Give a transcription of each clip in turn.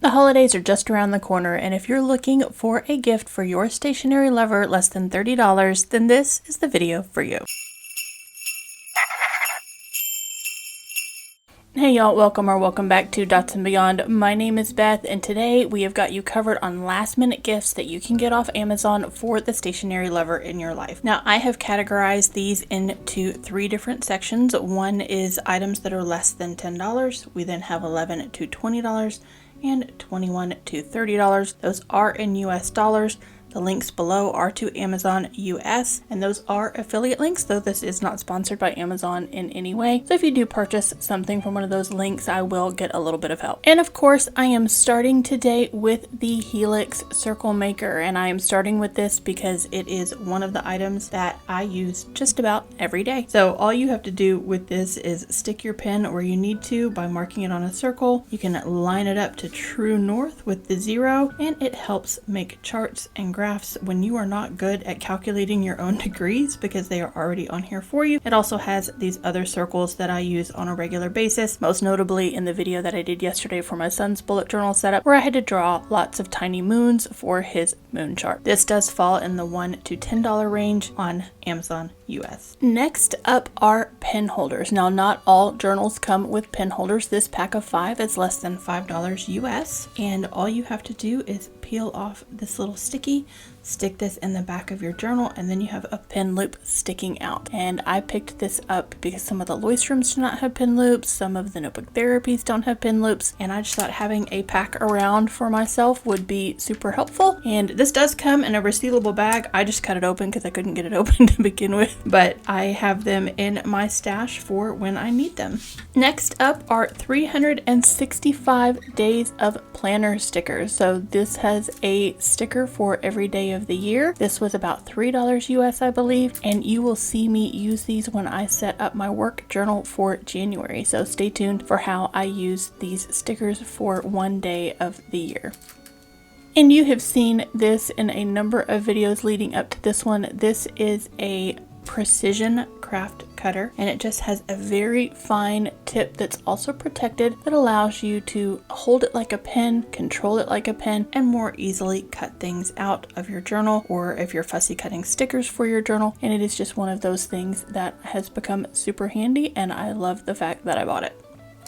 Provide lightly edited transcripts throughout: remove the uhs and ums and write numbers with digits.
The holidays are just around the corner, and if you're looking for a gift for your stationery lover less than $30, then this is the video for you. Hey y'all, welcome back to Dots and Beyond. My name is Beth, and today we have got you covered on last minute gifts that you can get off Amazon for the stationery lover in your life. Now, I have categorized these into 3 different sections. One is items that are less than $10. We then have $11 to $20 and $21 to $30. Those are in US dollars. The links below are to Amazon US, and those are affiliate links, though this is not sponsored by Amazon in any way. So if you do purchase something from one of those links, I will get a little bit of help. And of course, I am starting today with the Helix Circle Maker, and I am starting with this because it is one of the items that I use just about every day. So all you have to do with this is stick your pen where you need to by marking it on a circle. You can line it up to true north with the 0, and it helps make charts and graphs when you are not good at calculating your own degrees because they are already on here for you. It also has these other circles that I use on a regular basis, most notably in the video that I did yesterday for my son's bullet journal setup, where I had to draw lots of tiny moons for his moon chart. This does fall in the $1 to $10 range on Amazon US. Next up are pen holders. Now, not all journals come with pen holders. This pack of 5 is less than $5 US, and all you have to do is peel off this little sticky, stick this in the back of your journal, and then you have a pen loop sticking out. And I picked this up because some of the Leuchtturms do not have pen loops, some of the Notebook Therapies don't have pen loops, and I just thought having a pack around for myself would be super helpful. And this does come in a resealable bag. I just cut it open because I couldn't get it open to begin with, but I have them in my stash for when I need them. Next up are 365 days of planner stickers. So this has a sticker for every day of the year. This was about $3 US, I believe, and you will see me use these when I set up my work journal for January. So stay tuned for how I use these stickers for one day of the year. And you have seen this in a number of videos leading up to this one. This is a precision craft cutter, and it just has a very fine tip that's also protected that allows you to hold it like a pen, control it like a pen, and more easily cut things out of your journal, or if you're fussy cutting stickers for your journal. And it is just one of those things that has become super handy, and I love the fact that I bought it.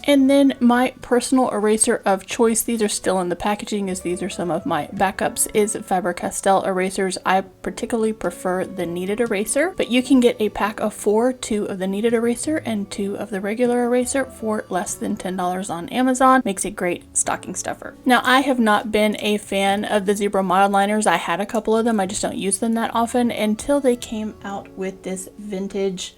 And then my personal eraser of choice, these are still in the packaging as these are some of my backups, is Faber-Castell erasers. I particularly prefer the kneaded eraser, but you can get a pack of 4, 2 of the kneaded eraser and 2 of the regular eraser for less than $10 on Amazon. Makes a great stocking stuffer. Now, I have not been a fan of the zebra mild liners. I had a couple of them, I just don't use them that often until they came out with this vintage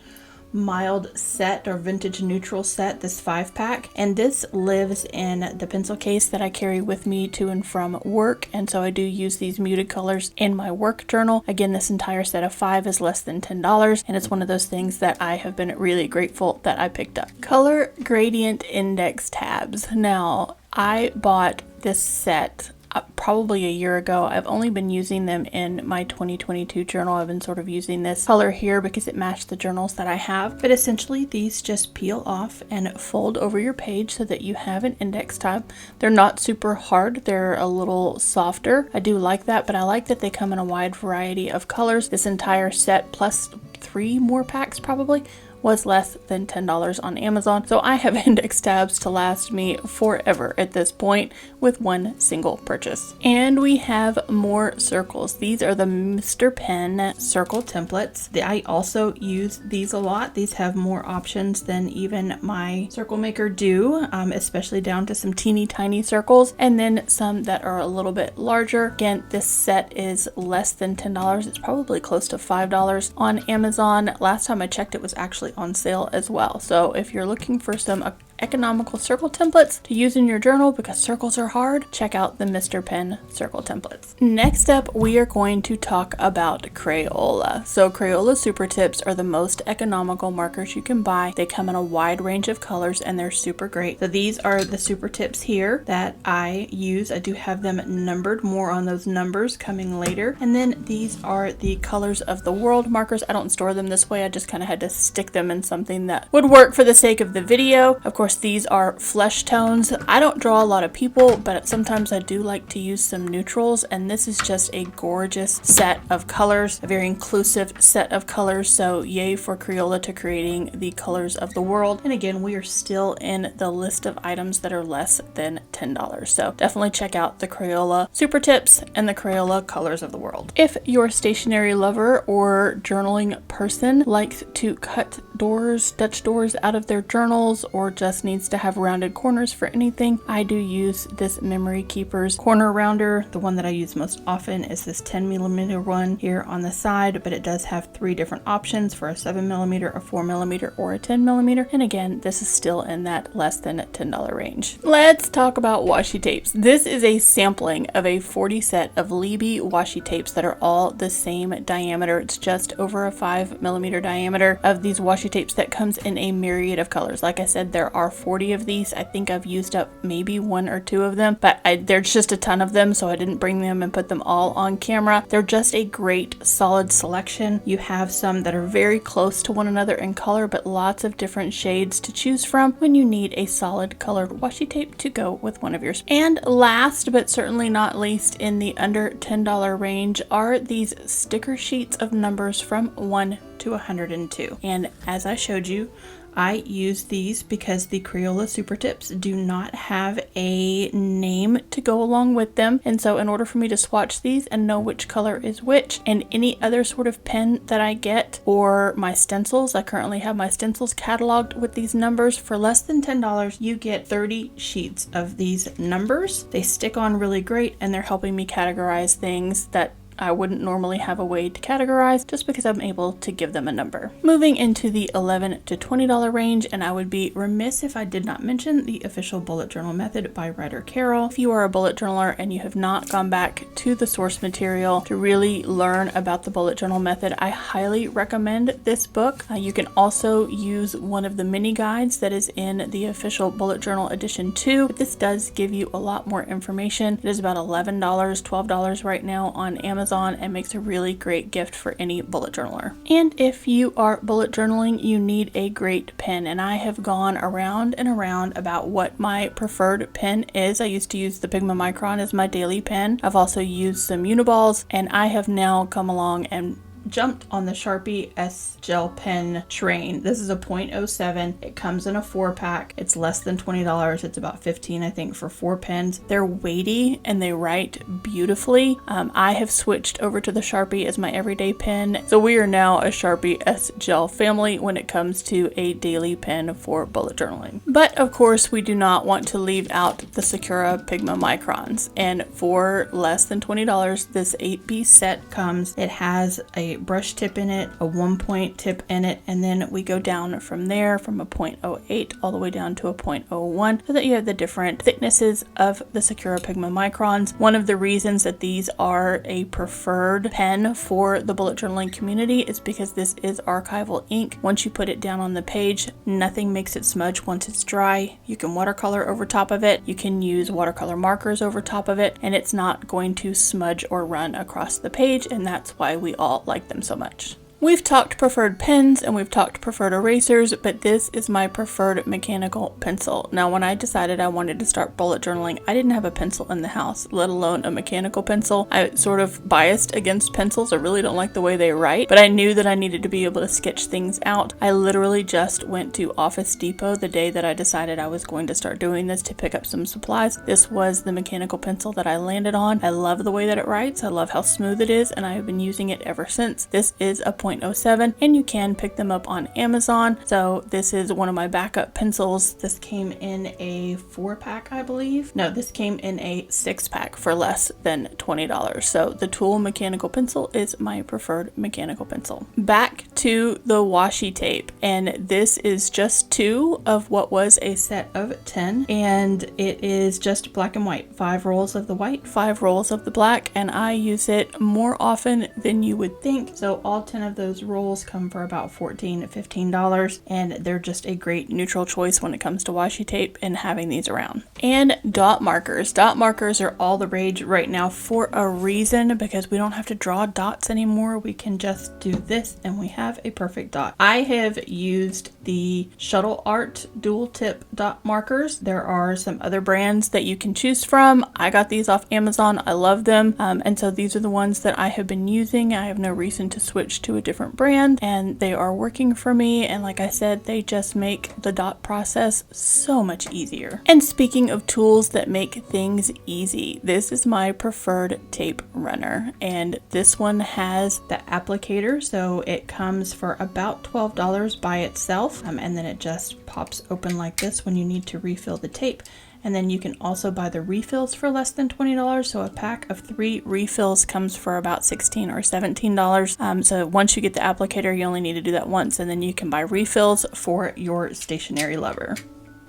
mild set or vintage neutral set, this 5-pack, and this lives in the pencil case that I carry with me to and from work, and so I do use these muted colors in my work journal. Again, this entire set of 5 is less than $10, and it's one of those things that I have been really grateful that I picked up. Color gradient index tabs. Now, I bought this set probably a year ago. I've only been using them in my 2022 journal. I've been sort of using this color here because it matched the journals that I have. But essentially these just peel off and fold over your page so that you have an index tab. They're not super hard. They're a little softer. I do like that, but I like that they come in a wide variety of colors. This entire set plus 3 more packs probably was less than $10 on Amazon. So I have index tabs to last me forever at this point with one single purchase. And we have more circles. These are the Mr. Pen circle templates. I also use these a lot. These have more options than even my circle maker do, especially down to some teeny tiny circles, and then some that are a little bit larger. Again, this set is less than $10. It's probably close to $5 on Amazon. Last time I checked, it was actually on sale as well. So if you're looking for some economical circle templates to use in your journal because circles are hard, check out the Mr. Pen circle templates. Next up, we are going to talk about Crayola. So Crayola Super Tips are the most economical markers you can buy. They come in a wide range of colors and they're super great. So these are the Super Tips here that I use. I do have them numbered, more on those numbers coming later. And then these are the Colors of the World markers. I don't store them this way. I just kind of had to stick them in something that would work for the sake of the video. Of course, course, these are flesh tones. I don't draw a lot of people, but sometimes I do like to use some neutrals, and this is just a gorgeous set of colors, a very inclusive set of colors. So yay for Crayola to creating the colors of the world. And again, we are still in the list of items that are less than $10. So definitely check out the Crayola Super Tips and the Crayola Colors of the World. If you're a stationery lover or journaling person, likes to cut doors, Dutch doors out of their journals, or just needs to have rounded corners for anything, I do use this Memory Keepers corner rounder. The one that I use most often is this 10mm one here on the side, but it does have 3 different options for a 7mm, a 4mm, or a 10mm. And again, this is still in that less than $10 range. Let's talk about washi tapes. This is a sampling of a 40 set of Liebe washi tapes that are all the same diameter. It's just over a 5mm diameter of these washi tapes that comes in a myriad of colors. Like I said, there are 40 of these. I think I've used up maybe 1 or 2 of them, but there's just a ton of them, so I didn't bring them and put them all on camera. They're just a great solid selection. You have some that are very close to one another in color, but lots of different shades to choose from when you need a solid colored washi tape to go with one of yours. And last but certainly not least, in the under $10 range are these sticker sheets of numbers from 1 to 102. And as I showed you, I use these because the Crayola Super Tips do not have a name to go along with them. And so in order for me to swatch these and know which color is which, and any other sort of pen that I get, or my stencils, I currently have my stencils cataloged with these numbers. For less than $10, you get 30 sheets of these numbers. They stick on really great, and they're helping me categorize things that I wouldn't normally have a way to categorize just because I'm able to give them a number. Moving into the $11 to $20 range, and I would be remiss if I did not mention the official bullet journal method by Ryder Carroll. If you are a bullet journaler and you have not gone back to the source material to really learn about the bullet journal method, I highly recommend this book. You can also use one of the mini guides that is in the official bullet journal edition too, but this does give you a lot more information. It is about $11, $12 right now on Amazon, and makes a really great gift for any bullet journaler. And if you are bullet journaling, you need a great pen, and I have gone around and around about what my preferred pen is. I used to use the Pigma Micron as my daily pen. I've also used some Uniballs, and I have now come along and jumped on the Sharpie S gel pen train. This is a .07. It comes in a 4-pack. It's less than $20. It's about $15, I think, for 4 pens. They're weighty and they write beautifully. I have switched over to the Sharpie as my everyday pen, so we are now a Sharpie S gel family when it comes to a daily pen for bullet journaling. But of course, we do not want to leave out the Sakura Pigma Microns, and for less than $20, this 8-piece set comes. It has a brush tip in it, a 1-point tip in it, and then we go down from there from a .08 all the way down to a .01, so that you have the different thicknesses of the Sakura Pigma Microns. One of the reasons that these are a preferred pen for the bullet journaling community is because this is archival ink. Once you put it down on the page, nothing makes it smudge once it's dry. You can watercolor over top of it, you can use watercolor markers over top of it, and it's not going to smudge or run across the page, and that's why we all like them so much. We've talked preferred pens and we've talked preferred erasers, but this is my preferred mechanical pencil. Now, when I decided I wanted to start bullet journaling, I didn't have a pencil in the house, let alone a mechanical pencil. I sort of biased against pencils. I really don't like the way they write, but I knew that I needed to be able to sketch things out. I literally just went to Office Depot the day that I decided I was going to start doing this to pick up some supplies. This was the mechanical pencil that I landed on. I love the way that it writes. I love how smooth it is, and I have been using it ever since. This is a .07, and you can pick them up on Amazon. So this is one of my backup pencils. This came in a 4-pack, I believe. No, this came in a 6-pack for less than $20. So the Tool mechanical pencil is my preferred mechanical pencil. Back to the washi tape, and this is just 2 of what was a set of 10, and it is just black and white. 5 rolls of the white, 5 rolls of the black, and I use it more often than you would think. So all 10 of those rolls come for about $14 to $15, and they're just a great neutral choice when it comes to washi tape and having these around. And dot markers. Dot markers are all the rage right now for a reason, because we don't have to draw dots anymore. We can just do this and we have a perfect dot. I have used the Shuttle Art dual tip dot markers. There are some other brands that you can choose from. I got these off Amazon. I love them. And so these are the ones that I have been using. I have no reason to switch to a different brand, and they are working for me. And like I said, they just make the dot process so much easier. And speaking of tools that make things easy, this is my preferred tape runner, and this one has the applicator, so it comes for about $12 by itself, and then it just pops open like this when you need to refill the tape. And then you can also buy the refills for less than $20. So a pack of 3 refills comes for about $16 or $17. So once you get the applicator, you only need to do that once, and then you can buy refills for your stationery lover.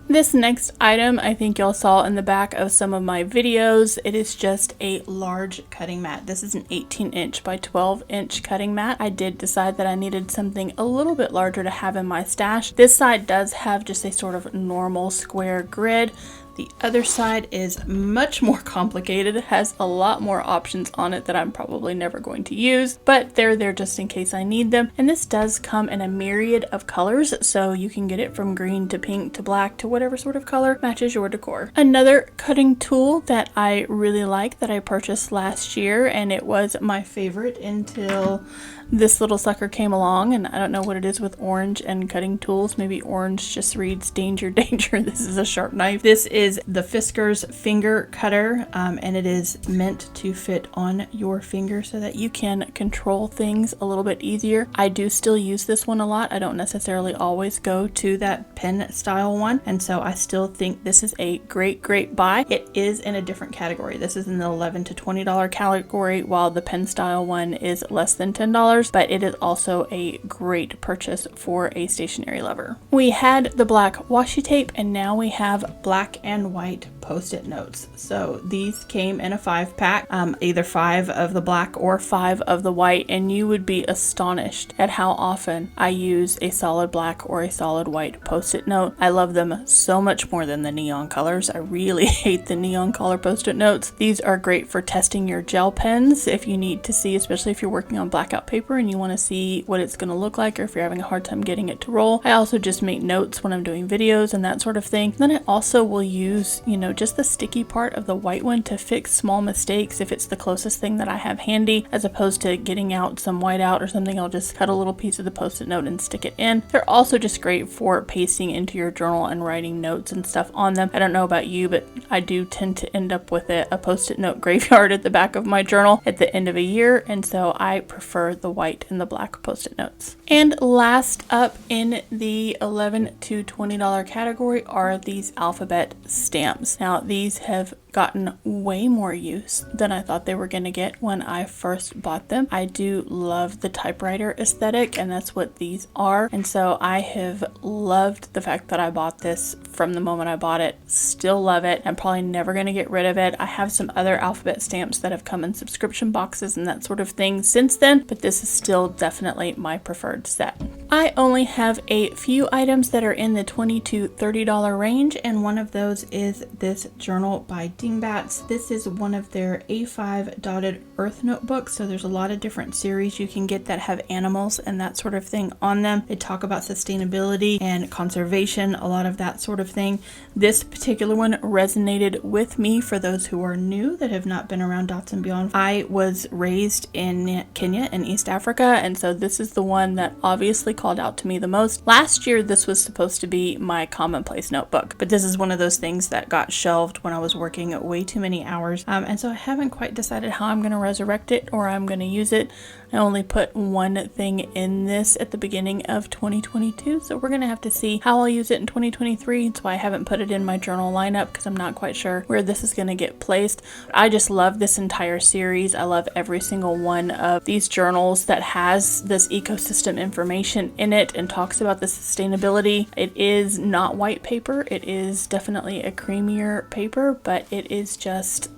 This next item I think y'all saw in the back of some of my videos. It is just a large cutting mat. This is an 18-inch by 12-inch cutting mat. I did decide that I needed something a little bit larger to have in my stash. This side does have just a sort of normal square grid. The other side is much more complicated. It has a lot more options on it that I'm probably never going to use, but they're there just in case I need them. And this does come in a myriad of colors, so you can get it from green to pink to black to whatever sort of color matches your decor. Another cutting tool that I really like that I purchased last year, and it was my favorite until this little sucker came along, and I don't know what it is with orange and cutting tools. Maybe orange just reads danger, danger. This is a sharp knife. This is the Fisker's finger cutter, and it is meant to fit on your finger so that you can control things a little bit easier. I do still use this one a lot. I don't necessarily always go to that pen style one, and so I still think this is a great buy. It is in a different category. This is in the $11 to $20 category, while the pen style one is less than $10. But it is also a great purchase for a stationery lover. We had the black washi tape, and now we have black and white post-it notes. So these came in a 5-pack, either 5 of the black or 5 of the white, and you would be astonished at how often I use a solid black or a solid white post-it note. I love them so much more than the neon colors. I really hate the neon color post-it notes. These are great for testing your gel pens if you need to see, especially if you're working on blackout paper and you want to see what it's going to look like, or if you're having a hard time getting it to roll. I also just make notes when I'm doing videos and that sort of thing. Then I also will use, just the sticky part of the white one to fix small mistakes if it's the closest thing that I have handy, as opposed to getting out some whiteout or something. I'll just cut a little piece of the post-it note and stick it in. They're also just great for pasting into your journal and writing notes and stuff on them. I don't know about you, but I do tend to end up with a post-it note graveyard at the back of my journal at the end of a year, and so I prefer the white and the black post-it notes. And last up in the $11 to $20 category are these alphabet stamps. Now these have gotten way more use than I thought they were going to get when I first bought them. I do love the typewriter aesthetic, and that's what these are. And so I have loved the fact that I bought this from the moment I bought it. Still love it. I'm probably never going to get rid of it. I have some other alphabet stamps that have come in subscription boxes and that sort of thing since then, but this is still definitely my preferred set. I only have a few items that are in the $20 to $30 range, and one of those is this journal by Dingbats. This is one of their A5 dotted earth notebooks, so there's a lot of different series you can get that have animals and that sort of thing on them. They talk about sustainability and conservation, a lot of that sort of thing. This particular one resonated with me. For those who are new that have not been around Dots and Beyond, I was raised in Kenya in East Africa, and so this is the one that obviously called out to me the most. Last year this was supposed to be my commonplace notebook, but this is one of those things that got shelved when I was working way too many hours, and so I haven't quite decided how I'm going to resurrect it or I'm going to use it. I only put one thing in this at the beginning of 2022, so we're going to have to see how I'll use it in 2023. That's why I haven't put it in my journal lineup, because I'm not quite sure where this is going to get placed. I just love this entire series. I love every single one of these journals that has this ecosystem information in it and talks about the sustainability. It is not white paper. It is definitely a creamier paper, but it is just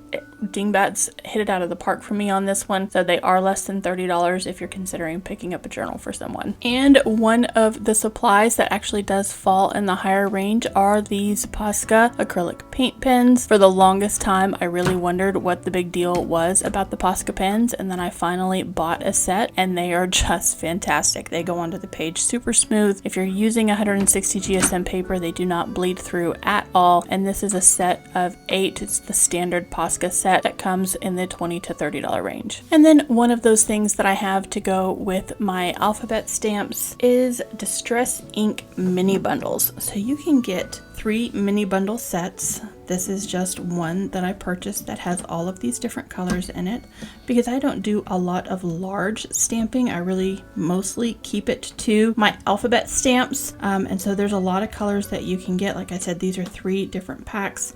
dingbats hit it out of the park for me on this one. So they are less than $30 if you're considering picking up a journal for someone. And one of the supplies that actually does fall in the higher range are these Posca acrylic paint pens. For the longest time, I really wondered what the big deal was about the Posca pens, and then I finally bought a set, and they are just fantastic. They go onto the page super smooth. If you're using 160 GSM paper, they do not bleed through at all, and this is a set of 8. It's the standard Posca set that comes in the $20 to $30 range. And then one of those things that I have to go with my alphabet stamps is Distress Ink mini bundles. So you can get 3 mini bundle sets. This is just one that I purchased that has all of these different colors in it because I don't do a lot of large stamping. I really mostly keep it to my alphabet stamps, and so there's a lot of colors that you can get. Like I said, these are 3 different packs.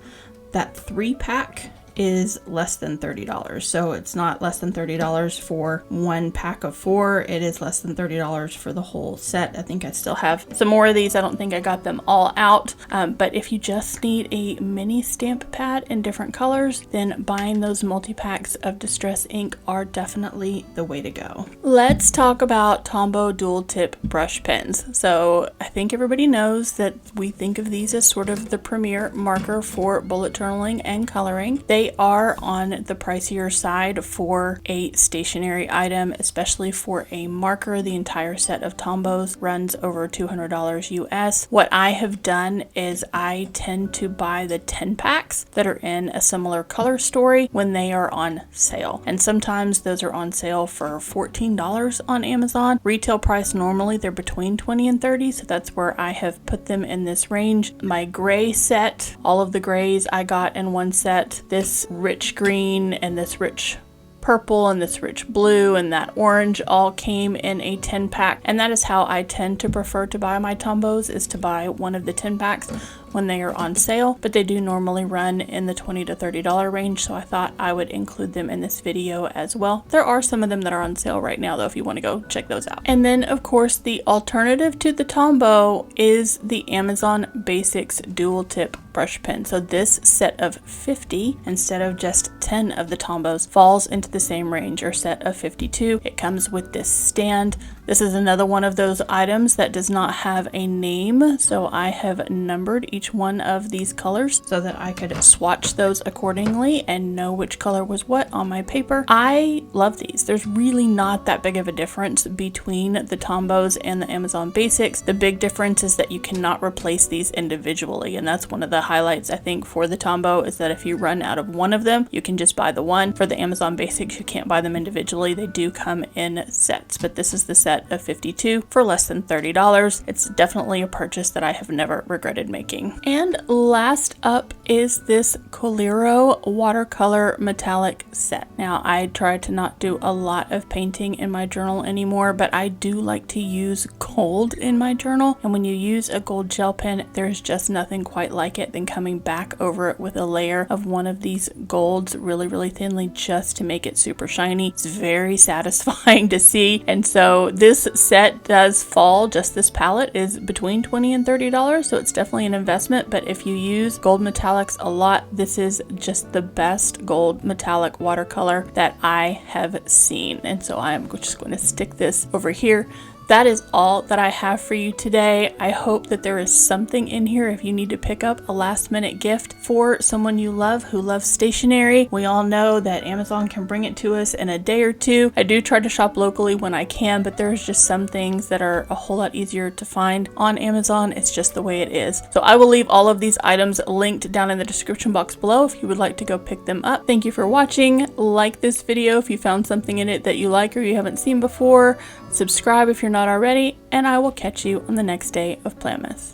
That 3-pack is less than $30. So it's not less than $30 for 1 pack of 4. It is less than $30 for the whole set. I think I still have some more of these. I don't think I got them all out. But if you just need a mini stamp pad in different colors, then buying those multi-packs of Distress ink are definitely the way to go. Let's talk about Tombow dual tip brush pens. So I think everybody knows that we think of these as sort of the premier marker for bullet journaling and coloring. They are on the pricier side for a stationery item, especially for a marker. The entire set of Tombows runs over $200 US. What I have done is I tend to buy the 10 packs that are in a similar color story when they are on sale. And sometimes those are on sale for $14 on Amazon. Retail price normally they're between $20 and $30, so that's where I have put them in this range. My gray set, all of the grays I got in one set. This rich green and this rich purple and this rich blue and that orange all came in a 10 pack, and that is how I tend to prefer to buy my Tombows, is to buy one of the 10 packs when they are on sale, but they do normally run in the $20 to $30 range, so I thought I would include them in this video as well. There are some of them that are on sale right now though, if you want to go check those out. And then of course the alternative to the Tombow is the Amazon Basics dual tip brush pen. So this set of 50 instead of just 10 of the Tombows falls into the same range, or set of 52. It comes with this stand. This is another one of those items that does not have a name, so I have numbered each one of these colors so that I could swatch those accordingly and know which color was what on my paper. I love these. There's really not that big of a difference between the Tombows and the Amazon Basics. The big difference is that you cannot replace these individually, and that's one of the highlights I think for the Tombow, is that if you run out of one of them, you can just buy the one. For the Amazon Basics, you can't buy them individually. They do come in sets, but this is the set of 52 for less than $30. It's definitely a purchase that I have never regretted making. And last up is this Coliro watercolor metallic set. Now I try to not do a lot of painting in my journal anymore, but I do like to use gold in my journal, and when you use a gold gel pen, there's just nothing quite like it than coming back over it with a layer of one of these golds really thinly just to make it super shiny. It's very satisfying to see, and so this set does fall, just this palette is between $20 and $30, so it's definitely an investment. But if you use gold metallics a lot, this is just the best gold metallic watercolor that I have seen, and so I'm just going to stick this over here. That is all that I have for you today. I hope that there is something in here if you need to pick up a last minute gift for someone you love who loves stationery. We all know that Amazon can bring it to us in a day or two. I do try to shop locally when I can, but there's just some things that are a whole lot easier to find on Amazon. It's just the way it is. So I will leave all of these items linked down in the description box below if you would like to go pick them up. Thank you for watching. Like this video if you found something in it that you like or you haven't seen before. Subscribe if you're not already, and I will catch you on the next day of Planmas.